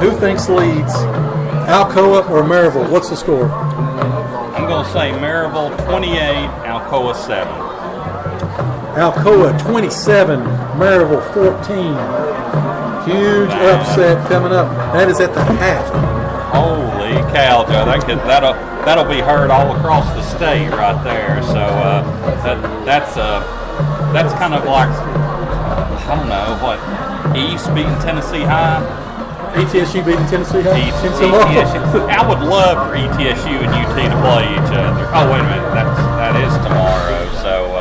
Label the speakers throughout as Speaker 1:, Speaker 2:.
Speaker 1: Who thinks leads, Alcoa or Maryville? What's the score?
Speaker 2: I'm going to say Maryville 28, Alcoa 7.
Speaker 1: Alcoa 27, Maryville 14. Huge upset coming up. That is at the half.
Speaker 2: Holy cow, Joe! That'll be heard all across the state right there. So that's kind of like, I don't know what, East beating Tennessee High.
Speaker 1: ETSU beating Tennessee High.
Speaker 2: ETSU. I would love for ETSU and UT to play each other. Oh wait a minute, that is tomorrow. So.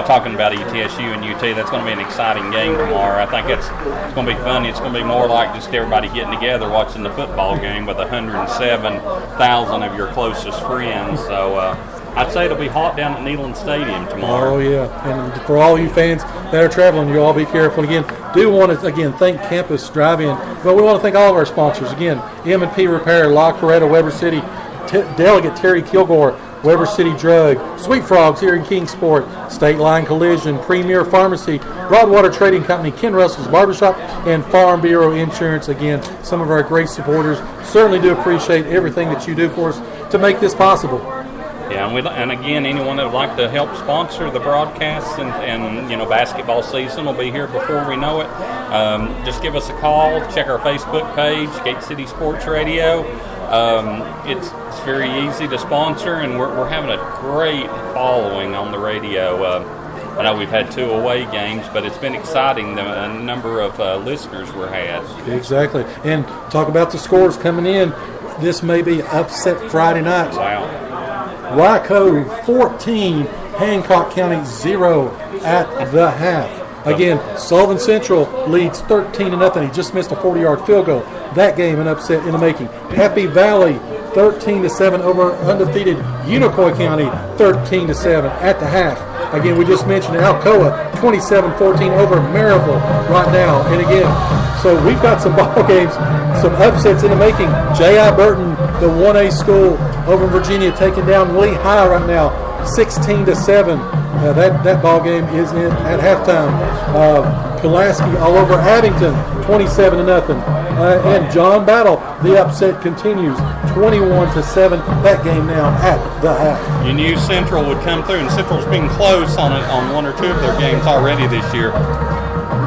Speaker 2: Talking about ETSU and UT, that's going to be an exciting game tomorrow. I think it's going to be fun. It's going to be more like just everybody getting together watching the football game with 107,000 of your closest friends. So I'd say it'll be hot down at Neyland Stadium tomorrow.
Speaker 1: Oh, yeah. And for all you fans that are traveling, you all be careful. Again, do want to, thank Campus Drive-In. But we want to thank all of our sponsors. Again, M&P Repair, La Coretta, Weber City, Delegate Terry Kilgore, Weber City Drug, Sweet Frogs here in Kingsport, State Line Collision, Premier Pharmacy, Broadwater Trading Company, Ken Russell's Barbershop, and Farm Bureau Insurance. Again, some of our great supporters. Certainly do appreciate everything that you do for us to make this possible.
Speaker 2: Yeah, and again, anyone that would like to help sponsor the broadcasts and basketball season will be here before we know it. Just give us a call. Check our Facebook page, Gate City Sports Radio. It's very easy to sponsor, and we're having a great following on the radio. I know we've had 2 away games, but it's been exciting, the number of listeners we're had.
Speaker 1: Exactly. And talk about the scores coming in. This may be upset Friday night.
Speaker 2: Wow.
Speaker 1: Wyco 14, Hancock County 0 at the half. Again, Sullivan Central leads 13-0. He just missed a 40-yard field goal. That game an upset in the making. Happy Valley 13-7 over undefeated Unicoi County 13-7 at the half. Again, we just mentioned Alcoa 27-14 over Maryville right now. And again, so we've got some ball games, some upsets in the making. J.I. Burton, the 1A school over in Virginia, taking down Lehigh right now 16-7. That ball game is in at halftime. Pulaski all over Abington, 27-0. And John Battle, the upset continues, 21-7. That game now at the half.
Speaker 2: You knew Central would come through, and Central's been close on 1 or 2 of their games already this year.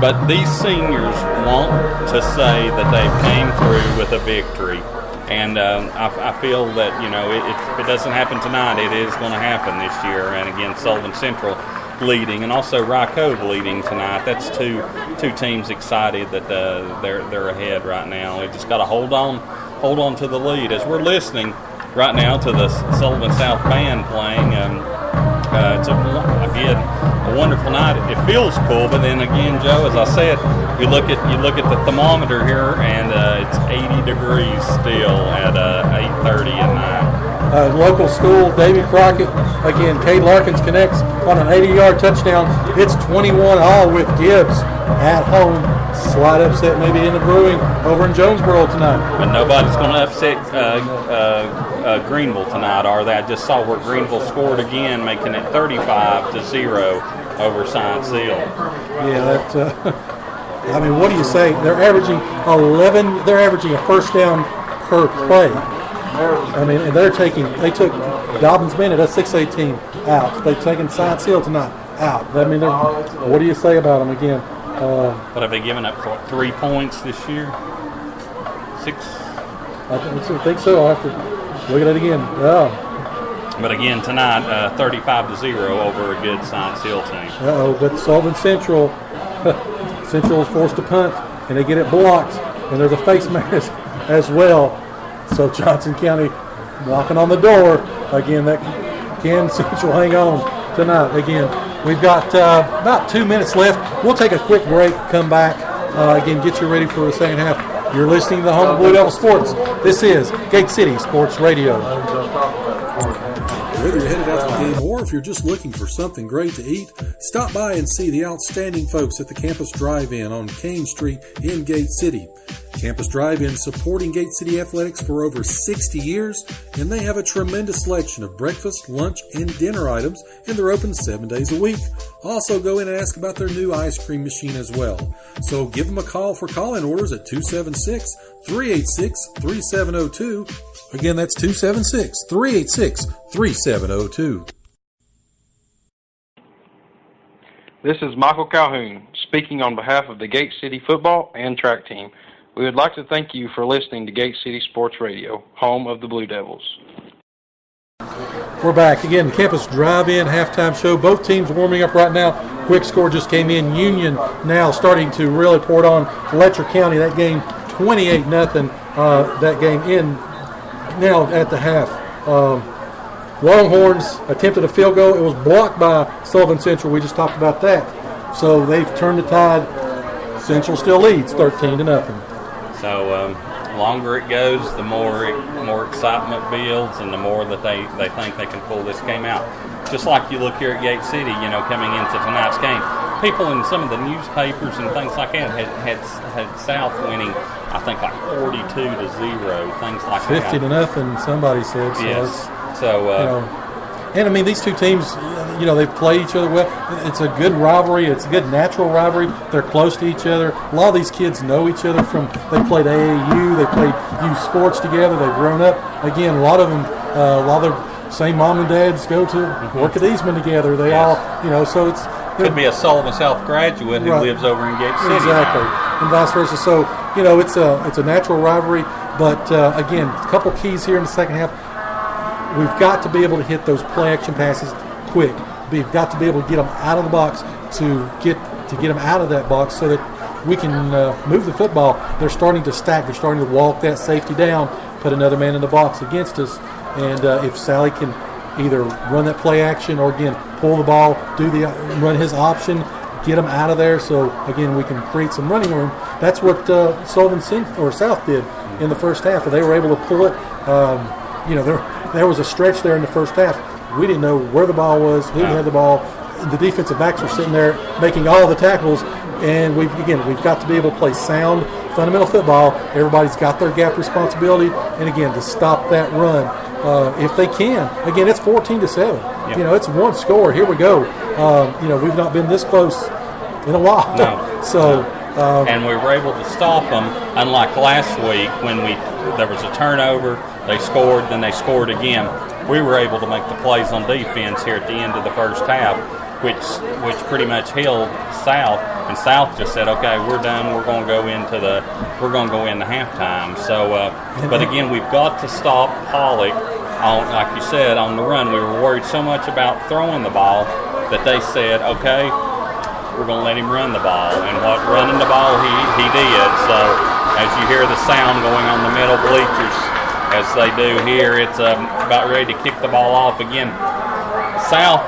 Speaker 2: But these seniors want to say that they came through with a victory. And I feel that, if it doesn't happen tonight, it is going to happen this year. And again, Sullivan Central leading, and also Rycove leading tonight. That's two teams excited that they're ahead right now. We just got to hold on to the lead. As we're listening right now to the Sullivan South Band playing, it's a wonderful night. It feels cool, but then again, Joe, as I said, you look at the thermometer here, and it's 80 degrees still at 8:30 at night.
Speaker 1: Local school, Davy Crockett. Again, Cade Larkins connects on an 80-yard touchdown. It's 21-all with Gibbs at home. Slight upset maybe in the brewing over in Jonesboro tonight.
Speaker 2: But nobody's going to upset Greenville tonight, are they? I just saw where Greenville scored again, making it 35-0 over Science Hill.
Speaker 1: Yeah, what do you say? They're averaging 11. They're averaging a first down per play. And they took Dobbins Bennett, a 6A team, out. They've taken Science Hill tonight out. What do you say about them again?
Speaker 2: But have they given up 3 points this year? 6?
Speaker 1: I think so. I'll have to look at it again. Oh.
Speaker 2: But again, tonight, 35-0 over a good Science Hill team.
Speaker 1: But Sullivan Central is forced to punt, and they get it blocked, and there's a face mask as well. So Johnson County knocking on the door. Again, can Central hang on tonight? Again, we've got about 2 minutes left. We'll take a quick break, come back, again, get you ready for the second half. You're listening to the home of Blue Devil Sports. This is Gate City Sports Radio. Whether you're headed out to the game or if you're just looking for something great to eat, stop by and see the outstanding folks at the Campus Drive-In on Kane Street in Gate City. Campus Drive-In supporting Gate City Athletics for over 60 years, and they have a tremendous selection of breakfast, lunch, and dinner items, and they're open 7 days a week. Also, go in and ask about their new ice cream machine as well. So give them a call for call-in orders at 276-386-3702. Again, that's 276-386-3702.
Speaker 3: This is Michael Calhoun, speaking on behalf of the Gate City football and track team. We would like to thank you for listening to Gate City Sports Radio, home of the Blue Devils.
Speaker 1: We're back again. Campus Drive-In halftime show. Both teams warming up right now. Quick score just came in. Union now starting to really pour it on Letcher County. That game 28-0. That game in now at the half. Longhorns attempted a field goal. It was blocked by Sullivan Central. We just talked about that. So they've turned the tide. Central still leads 13-0.
Speaker 2: So longer it goes, the more excitement builds, and the more that they think they can pull this game out. Just like you look here at Gate City, coming into tonight's game, people in some of the newspapers and things like that had South winning, I think, like 42-0, things like
Speaker 1: 50-0. Somebody said. So
Speaker 2: yes. So.
Speaker 1: And I mean, these two teams, they play each other well. It's a good rivalry. It's a good natural rivalry. They're close to each other. A lot of these kids know each other they played AAU, they played youth sports together. They've grown up. Again, a lot of them, a lot of their same mom and dads go to work at Eastman together. They all, so it's
Speaker 2: could be a Sullivan South graduate who lives over in Gate City.
Speaker 1: Exactly, and vice versa. So it's a natural rivalry. But again, a couple keys here in the second half. We've got to be able to hit those play-action passes quick. We've got to be able to get them out of the box to get them out of that box so that we can move the football. They're starting to stack. They're starting to walk that safety down, put another man in the box against us. And if Sally can either run that play-action or, again, pull the ball, run his option, get them out of there so, again, we can create some running room. That's what Sullivan South did in the first half. They were able to pull it. There was a stretch there in the first half. We didn't know where the ball was, who had the ball. The defensive backs were sitting there making all the tackles, and we've got to be able to play sound, fundamental football. Everybody's got their gap responsibility, and again, to stop that run if they can. Again, it's 14-7. Yep. It's one score. Here we go. We've not been this close in a while.
Speaker 2: No.
Speaker 1: So.
Speaker 2: And we were able to stop them, unlike last week when there was a turnover, they scored, then they scored again. We were able to make the plays on defense here at the end of the first half, which pretty much held South, and South just said, "Okay, we're done. We're going to go into halftime." So, but again, we've got to stop Pollock on, like you said, on the run. We were worried so much about throwing the ball that they said, "Okay, we're going to let him run the ball," and running the ball he did. So as you hear the sound going on the middle bleachers, as they do here, it's about ready to kick the ball off again. South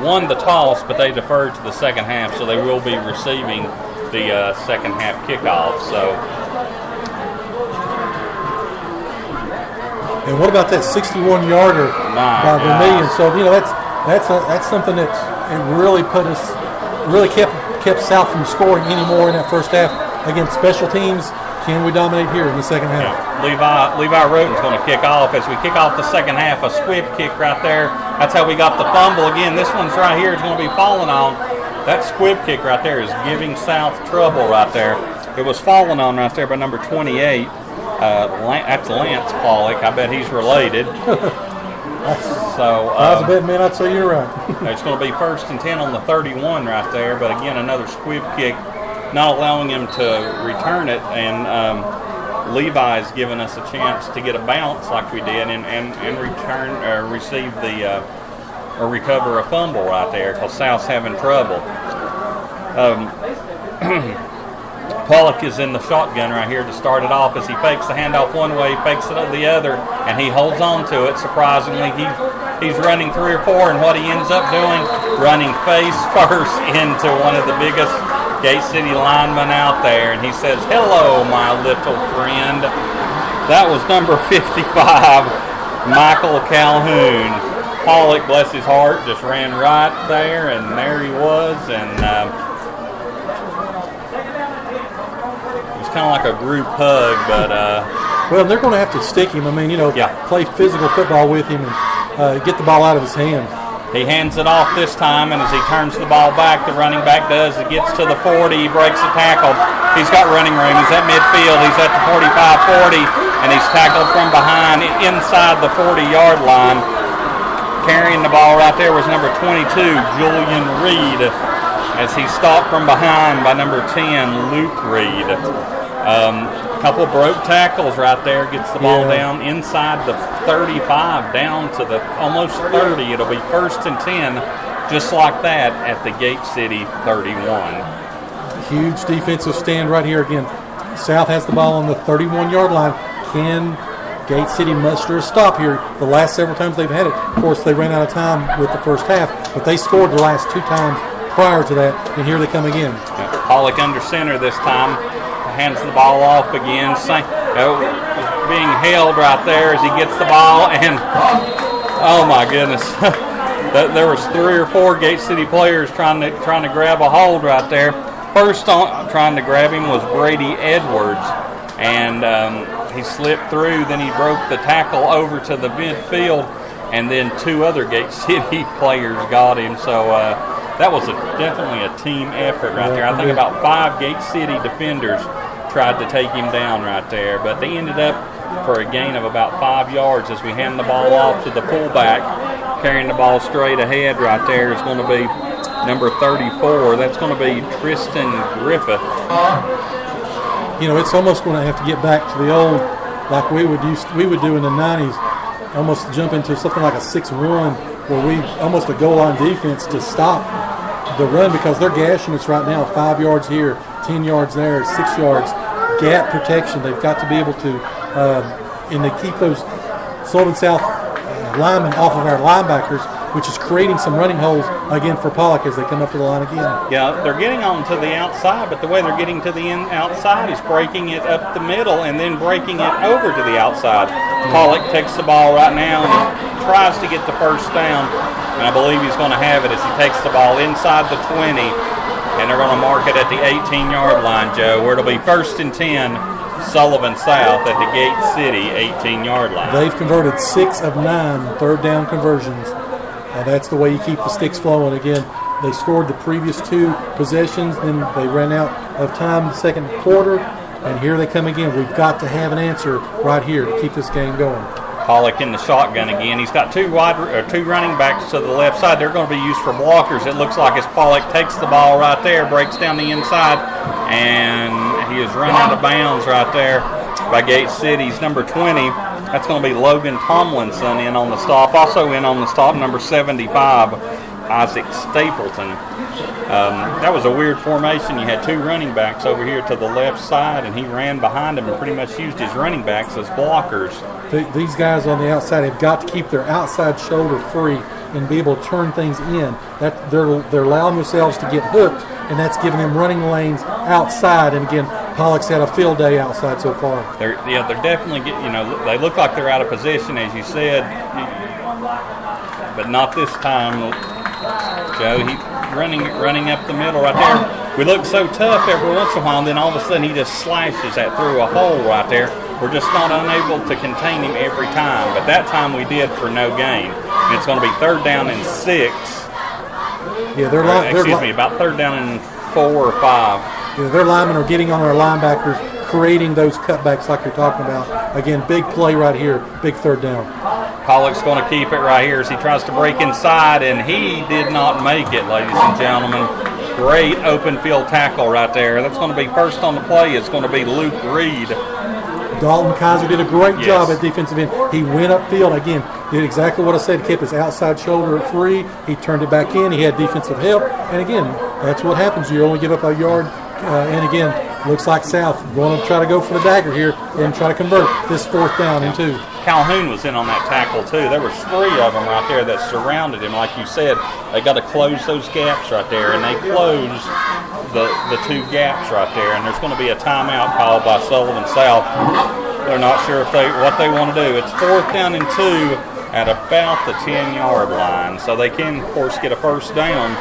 Speaker 2: won the toss, but they deferred to the second half, so they will be receiving the second half kickoff. So.
Speaker 1: And what about that 61-yarder by Vermillion? So that's something that it really really kept South from scoring any more in that first half. Again, special teams, can we dominate here in the second half?
Speaker 2: Yeah. Levi Roden's going to kick off. As we kick off the second half, a squib kick right there. That's how we got the fumble. Again, this one's right here is going to be falling on. That squib kick right there is giving South trouble right there. It was falling on right there by number 28. That's Lance Pollock. I bet he's related. So
Speaker 1: I was a bbetting man, I'd say you're right.
Speaker 2: It's going to be 1st and 10 on the 31 right there, but again, another squib kick, not allowing him to return it, and Levi's given us a chance to get a bounce like we did and receive or recover a fumble right there because South's having trouble. Pollock is in the shotgun right here to start it off as he fakes the handoff one way, fakes it the other, and he holds on to it. Surprisingly, he's running 3 or 4, and what he ends up doing, running face first into one of the biggest Gate City linemen out there, and he says, "Hello, my little friend." That was number 55, Michael Calhoun. Pollock, bless his heart, just ran right there, and there he was, and kind of like a group hug, but
Speaker 1: well, they're going to have to stick him. I mean, play physical football with him and get the ball out of his hand.
Speaker 2: He hands it off this time, and as he turns the ball back, the running back does. It gets to the 40. He breaks the tackle. He's got running room. He's at midfield. He's at the 45-40, and he's tackled from behind inside the 40-yard line. Carrying the ball right there was number 22, Julian Reed, as he stopped from behind by number 10, Luke Reed. A couple of broke tackles right there. Gets the ball down inside the 35, down to the almost 30. It'll be 1st and 10, just like that, at the Gate City 31.
Speaker 1: Huge defensive stand right here again. South has the ball on the 31-yard line. Can Gate City muster a stop here? The last several times they've had it. Of course, they ran out of time with the first half, but they scored the last 2 times prior to that, and here they come again.
Speaker 2: Pollock under center this time. Hands the ball off again. Being held right there as he gets the ball, and oh my goodness, there was 3 or 4 Gate City players trying to grab a hold right there. First on trying to grab him was Brady Edwards, and he slipped through. Then he broke the tackle over to the midfield, and then 2 other Gate City players got him. So that was definitely a team effort right there. I think about 5 Gate City defenders tried to take him down right there, but they ended up for a gain of about 5 yards as we hand the ball off to the fullback. Carrying the ball straight ahead right there is going to be number 34. That's going to be Tristan Griffith.
Speaker 1: It's almost going to have to get back to the old, like we would do in the 90s, almost jump into something like a 6-1, where we almost a goal line defense to stop the run, because they're gashing us right now 5 yards here, 10 yards there, 6 yards. Gap protection. They've got to be able to, and they keep those Sullivan South linemen off of our linebackers, which is creating some running holes again for Pollock as they come up to the line again.
Speaker 2: Yeah, they're getting on to the outside, but the way they're getting to the outside is breaking it up the middle and then breaking it over to the outside. Pollock takes the ball right now and tries to get the first down, and I believe he's going to have it as he takes the ball inside the 20, and they're going to mark it at the 18-yard line, Joe, where it'll be 1st and 10. Sullivan South at the Gate City 18-yard line.
Speaker 1: They've converted 6 of 9 third down conversions. That's the way you keep the sticks flowing. Again, they scored the previous 2 possessions, then they ran out of time in the second quarter, and here they come again. We've got to have an answer right here to keep this game going.
Speaker 2: Pollock in the shotgun again. He's got 2 running backs to the left side. They're going to be used for blockers, it looks like, as Pollock takes the ball right there, breaks down the inside, and he is run out of bounds right there by Gate City's number 20. That's going to be Logan Tomlinson in on the stop. Also in on the stop, number 75, Isaac Stapleton. That was a weird formation. You had 2 running backs over here to the left side, and he ran behind him and pretty much used his running backs as blockers.
Speaker 1: These guys on the outside have got to keep their outside shoulder free and be able to turn things in. That they're allowing themselves to get hooked, and that's giving them running lanes outside. And again, Pollock's had a field day outside so far.
Speaker 2: They're definitely they look like they're out of position, as you said, but not this time. Joe, he running up the middle right there. We look so tough every once in a while, and then all of a sudden he just slashes that through a hole right there. We're just not unable to contain him every time, but that time we did for no gain. And it's going to be 3rd down and 6.
Speaker 1: Yeah,
Speaker 2: about 3rd down and 4 or 5.
Speaker 1: Yeah, their linemen are getting on our linebackers, creating those cutbacks like you're talking about. Again, big play right here, big 3rd down.
Speaker 2: Pollock's going to keep it right here as he tries to break inside, and he did not make it, ladies and gentlemen. Great open field tackle right there. That's going to be first on the play. It's going to be Luke Reed.
Speaker 1: Dalton Kaiser did a great job at defensive end. He went upfield again, did exactly what I said, kept his outside shoulder free. He turned it back in. He had defensive help. And again, that's what happens. You only give up a yard. And again, looks like South going to try to go for the dagger here and try to convert this 4th down and 2.
Speaker 2: Calhoun was in on that tackle too. There was 3 of them right there that surrounded him. Like you said, they got to close those gaps right there, and they closed the 2 gaps right there. And there's going to be a timeout called by Sullivan South. They're not sure what they want to do. It's 4th down and 2 at about the 10-yard line, so they can, of course, get a first down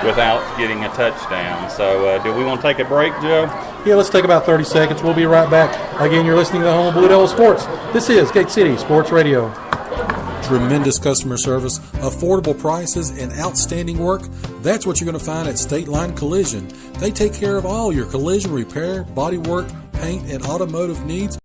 Speaker 2: without getting a touchdown. So do we want to take a break, Joe?
Speaker 1: Yeah, let's take about 30 seconds. We'll be right back. Again, you're listening to the home of Blue Devil Sports. This is Gate City Sports Radio. Tremendous customer service, affordable prices, and outstanding work. That's what you're going to find at State Line Collision. They take care of all your collision repair, body work, paint, and automotive needs